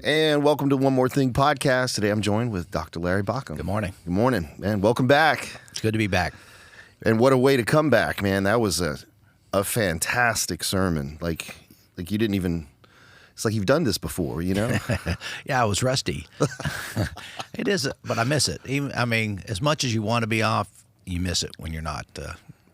And welcome to One More Thing podcast. Today I'm joined with Dr. Larry Baucom. Good morning. Good morning, man. Welcome back. It's good to be back. And what a way to come back, man. That was a fantastic sermon. Like you didn't even, it's like you've done this before, you know? Yeah, I was rusty. It is, but I miss it. Even, I mean, as much as you want to be off, you miss it when you're not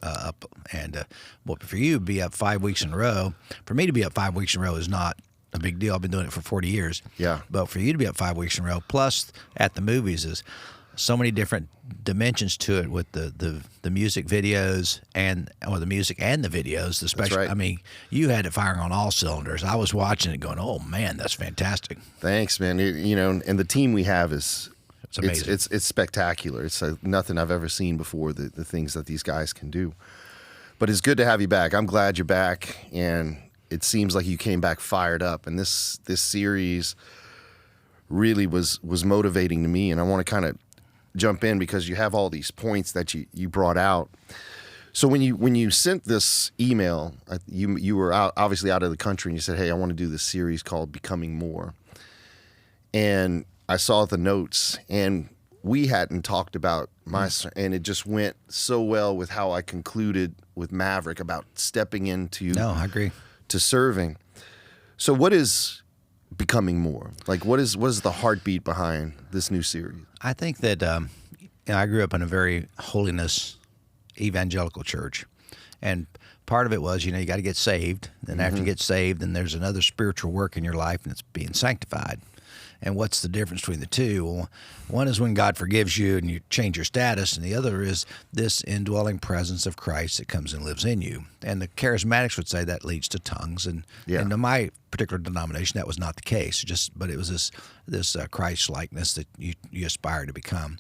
up. And well, for you to be up 5 weeks in a row, for me to be up 5 weeks in a row is not a big deal. I've been doing it for 40 years. Yeah. But for you to be up 5 weeks in a row, plus at the movies, is so many different dimensions to it with the music videos or the music and the videos. Especially, right. I mean, you had it firing on all cylinders. I was watching it going, oh man, that's fantastic. Thanks, man. And the team we have is It's amazing. It's spectacular. It's nothing I've ever seen before. The things that these guys can do. But it's good to have you back. I'm glad you're back, and it seems like you came back fired up. And this series really was motivating to me. And I want to kind of jump in because you have all these points that you brought out. So when you sent this email, you were obviously out of the country, and you said, "Hey, I want to do this series called Becoming More." And I saw the notes, and we hadn't talked about and it just went so well with how I concluded with Maverick about stepping into No, I agree. to serving. So what is Becoming More? Like, what is the heartbeat behind this new series? I think that I grew up in a very holiness evangelical church, and part of it was, you got to get saved. Then after you get saved, then there's another spiritual work in your life, and it's being sanctified. And what's the difference between the two? Well, one is when God forgives you and you change your status, and the other is this indwelling presence of Christ that comes and lives in you. And the charismatics would say that leads to tongues. And in my particular denomination, that was not the case. But it was this Christ-likeness that you aspire to become.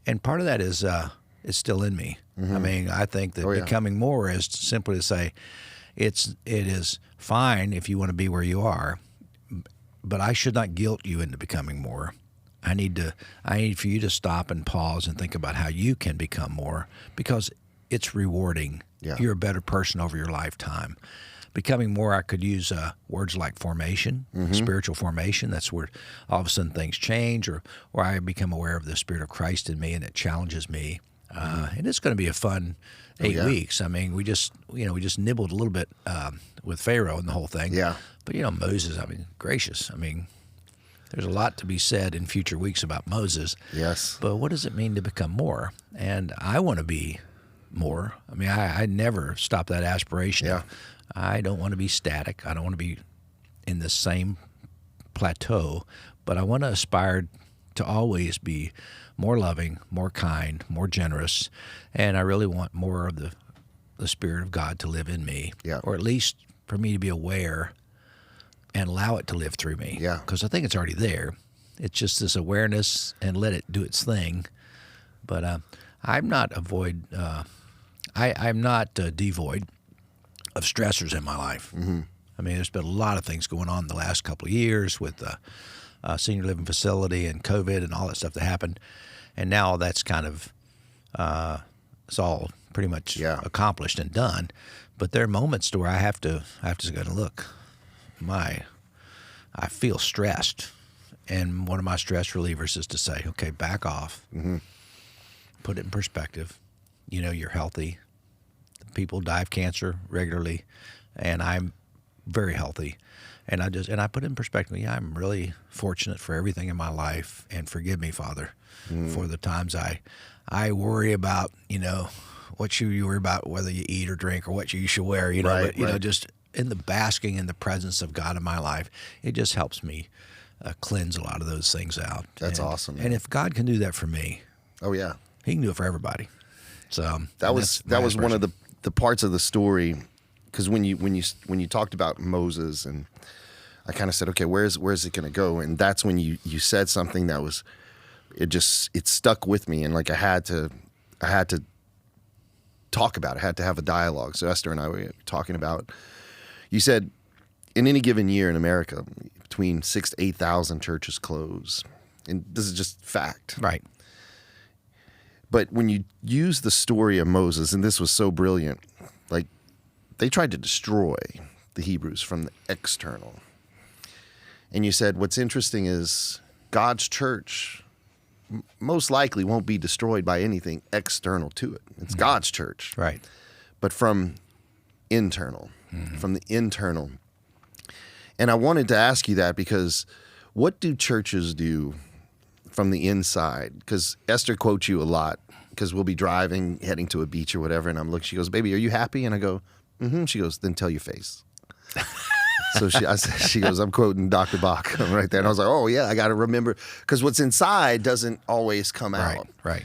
And part of that is still in me. I mean, I think that becoming more is simply to say it is fine if you want to be where you are, but I should not guilt you into becoming more. I need for you to stop and pause and think about how you can become more, because it's rewarding. Yeah. You're a better person over your lifetime. Becoming more, I could use words like formation, spiritual formation. That's where all of a sudden things change, or I become aware of the Spirit of Christ in me, and it challenges me. And it's going to be a fun 8 weeks. I mean, we just nibbled a little bit with Pharaoh and the whole thing. Yeah. But Moses, I mean, gracious. I mean, there's a lot to be said in future weeks about Moses. Yes. But what does it mean to become more? And I want to be more. I mean, I never stop that aspiration. Yeah. I don't want to be static. I don't want to be in the same plateau, but I want to aspire to always be more loving, more kind, more generous, and I really want more of the Spirit of God to live in me, or at least for me to be aware and allow it to live through me. Yeah. Because I think it's already there. It's just this awareness and let it do its thing. But I'm not I'm not devoid of stressors in my life. I mean, there's been a lot of things going on the last couple of years with the senior living facility and COVID and all that stuff that happened. And now that's kind of, it's all pretty much accomplished and done. But there are moments to where I have to go, look, I feel stressed. And one of my stress relievers is to say, okay, back off, put it in perspective. You're healthy. People die of cancer regularly, and I'm very healthy. And I put it in perspective. Yeah, I'm really fortunate for everything in my life, and forgive me, Father, for the times I worry about, what you worry about, whether you eat or drink or what you should wear, but just in the basking in the presence of God in my life, it just helps me cleanse a lot of those things out. That's awesome. Man. And if God can do that for me, He can do it for everybody. So that was one of the parts of the story. Because when you talked about Moses, and I kind of said, okay, where's it going to go? And that's when you said something that was, it stuck with me, and like I had to talk about it. I had to have a dialogue. So Esther and I were talking about. You said, in any given year in America, between 6,000 to 8,000 churches close, and this is just fact, right? But when you use the story of Moses, and this was so brilliant, like, they tried to destroy the Hebrews from the external. And you said, what's interesting is God's church most likely won't be destroyed by anything external to it. It's God's church. Right. But from the internal. And I wanted to ask you that because what do churches do from the inside? Because Esther quotes you a lot because we'll be driving, heading to a beach or whatever, and I'm looking, she goes, baby, are you happy? And I go, mm-hmm. She goes, then tell your face. So she goes, I'm quoting Dr. Baucom right there. And I was like, oh, yeah, I got to remember. Because what's inside doesn't always come out. Right.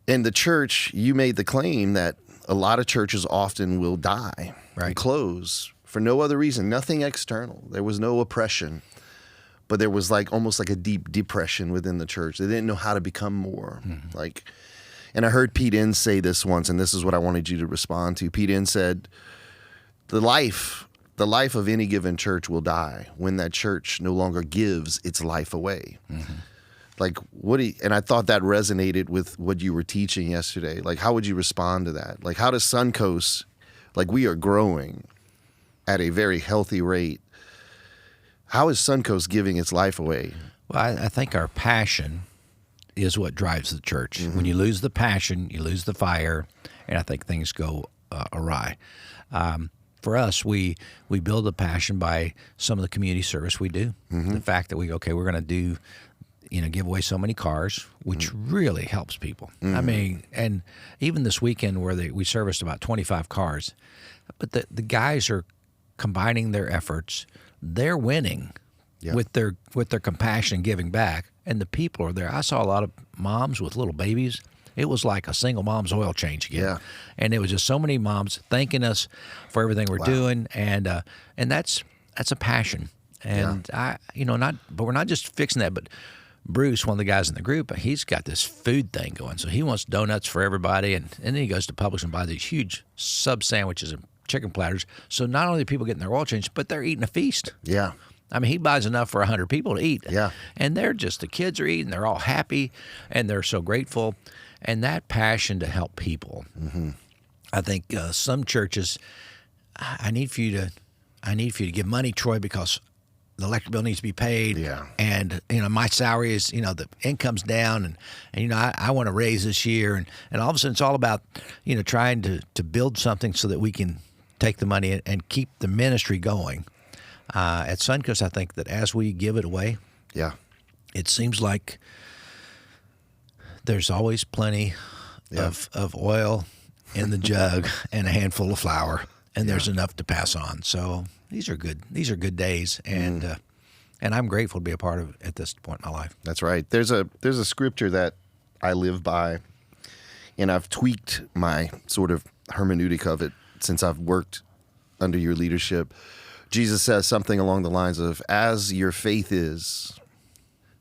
In the church, you made the claim that a lot of churches often will die and close for no other reason, nothing external. There was no oppression, but there was almost like a deep depression within the church. They didn't know how to become more. And I heard Pete Enns say this once, and this is what I wanted you to respond to. Pete Enns said, the life of any given church will die when that church no longer gives its life away. And I thought that resonated with what you were teaching yesterday. How would you respond to that? How does Suncoast, we are growing at a very healthy rate. How is Suncoast giving its life away? Well, I think our passion is what drives the church. When you lose the passion, you lose the fire, and I think things go awry. For us, we build a passion by some of the community service we do. The fact that we're going to do, give away so many cars, which really helps people. I mean, and even this weekend where we serviced about 25 cars, but the guys are combining their efforts. They're winning with their compassion and giving back, and the people are there. I saw a lot of moms with little babies. It was like a single mom's oil change again, and it was just so many moms thanking us for everything we're doing, and that's a passion, and but we're not just fixing that, but Bruce, one of the guys in the group, he's got this food thing going, so he wants donuts for everybody, and then he goes to Publix and buys these huge sub sandwiches and chicken platters. So not only are people getting their oil changed, but they're eating a feast. Yeah. I mean, he buys enough for 100 people to eat. Yeah. And the kids are eating, they're all happy, and they're so grateful. And that passion to help people. I think some churches, I need for you to give money, Troy, because the electric bill needs to be paid. Yeah. And, my salary is, the income's down, and I want to raise this year. And all of a sudden it's all about, trying to build something so that we can take the money and keep the ministry going. At Suncoast, I think that as we give it away, it seems like there's always plenty of oil in the jug and a handful of flour, and there's enough to pass on. So these are good days, and I'm grateful to be a part of it at this point in my life. That's right. There's a scripture that I live by, and I've tweaked my sort of hermeneutic of it since I've worked under your leadership. Jesus says something along the lines of, as your faith is,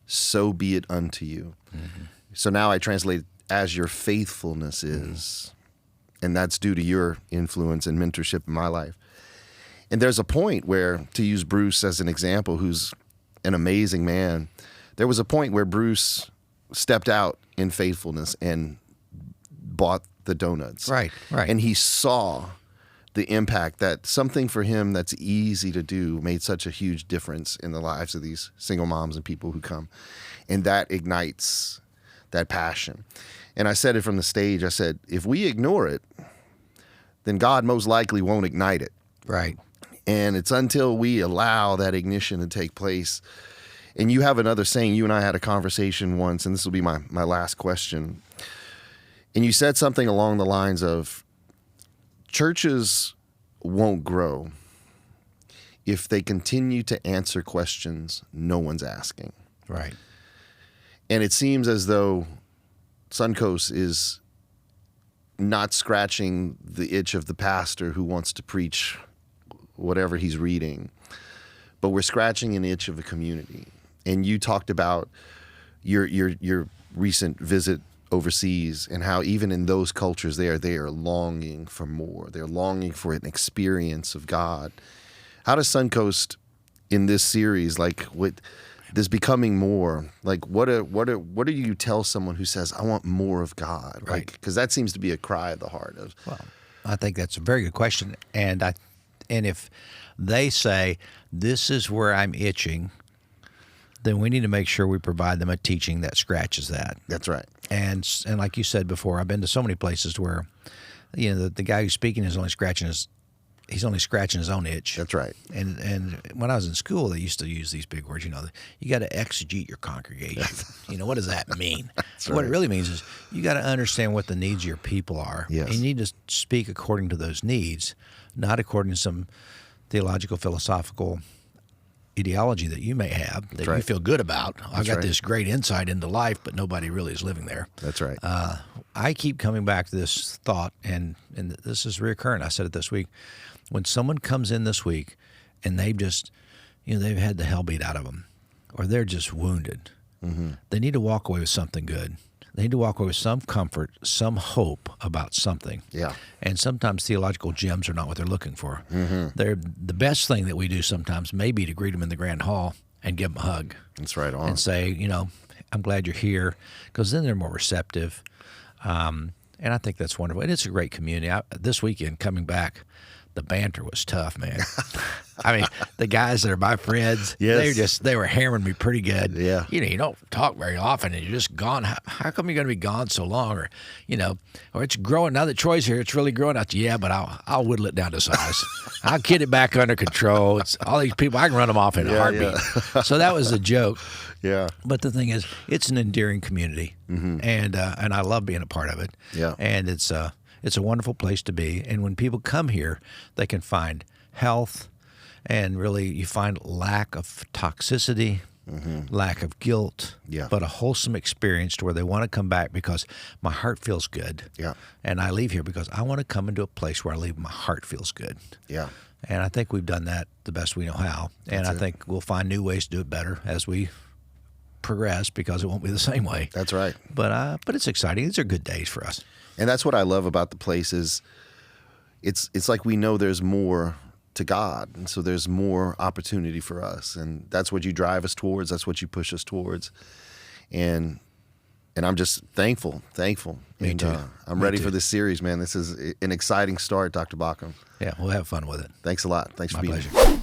so be it unto you. So now I translate, as your faithfulness is, and that's due to your influence and mentorship in my life. And there's a point where, to use Bruce as an example, who's an amazing man, there was a point where Bruce stepped out in faithfulness and bought the donuts. Right. And he saw the impact that something for him that's easy to do made such a huge difference in the lives of these single moms and people who come. And that ignites that passion. And I said it from the stage, I said, if we ignore it, then God most likely won't ignite it. Right. And it's until we allow that ignition to take place. And you have another saying, you and I had a conversation once, and this will be my last question. And you said something along the lines of, churches won't grow if they continue to answer questions no one's asking. Right. And it seems as though Suncoast is not scratching the itch of the pastor who wants to preach whatever he's reading, but we're scratching an itch of a community. And you talked about your recent visit overseas and how even in those cultures they are longing for more. They're longing for an experience of God. How does Suncoast in this series, with this becoming more, what do you tell someone who says, I want more of God? Right. Because that seems to be a cry of the heart. Well, I think that's a very good question, and if they say, this is where I'm itching, then we need to make sure we provide them a teaching that scratches that. That's right. And like you said before, I've been to so many places where, the guy who's speaking is only scratching his own itch. That's right. And when I was in school, they used to use these big words. You got to exegete your congregation. What does that mean? What it really means is you got to understand what the needs of your people are. Yes. And you need to speak according to those needs, not according to some theological, philosophical ideology that you may have that you feel good about. I've got this great insight into life, but nobody really is living there. That's right. I keep coming back to this thought, and this is recurrent. I said it this week. When someone comes in this week and they've just, they've had the hell beat out of them, or they're just wounded, they need to walk away with something good. They need to walk away with some comfort, some hope about something. Yeah. And sometimes theological gems are not what they're looking for. They're the best thing that we do sometimes may be to greet them in the grand hall and give them a hug. That's right on. And say, I'm glad you're here, because then they're more receptive. And I think that's wonderful. And it's a great community. This weekend, coming back, the banter was tough, man. I mean, the guys that are my friends, they were hammering me pretty good. Yeah. You don't talk very often, and you're just gone. How come you're going to be gone so long? Or, or it's growing. Now that Troy's here, it's really growing out. Yeah, but I'll whittle it down to size. I'll get it back under control. It's all these people, I can run them off in a heartbeat. Yeah. So that was a joke. Yeah. But the thing is, it's an endearing community, and I love being a part of it. Yeah. And it's a wonderful place to be. And when people come here, they can find health, and really you find lack of toxicity, lack of guilt, but a wholesome experience to where they want to come back because my heart feels good. Yeah. And I leave here because I want to come into a place where I leave my heart feels good. Yeah. And I think we've done that the best we know how. And I think we'll find new ways to do it better as we progress, because it won't be the same way. That's right. But it's exciting. These are good days for us. And that's what I love about the place is it's like we know there's more to God, and so there's more opportunity for us, and that's what you drive us towards. That's what you push us towards, and I'm just thankful. Me too. I'm ready for this series, man. This is an exciting start, Dr. Baucom. Yeah, we'll have fun with it. Thanks a lot. Thanks for My being pleasure. here.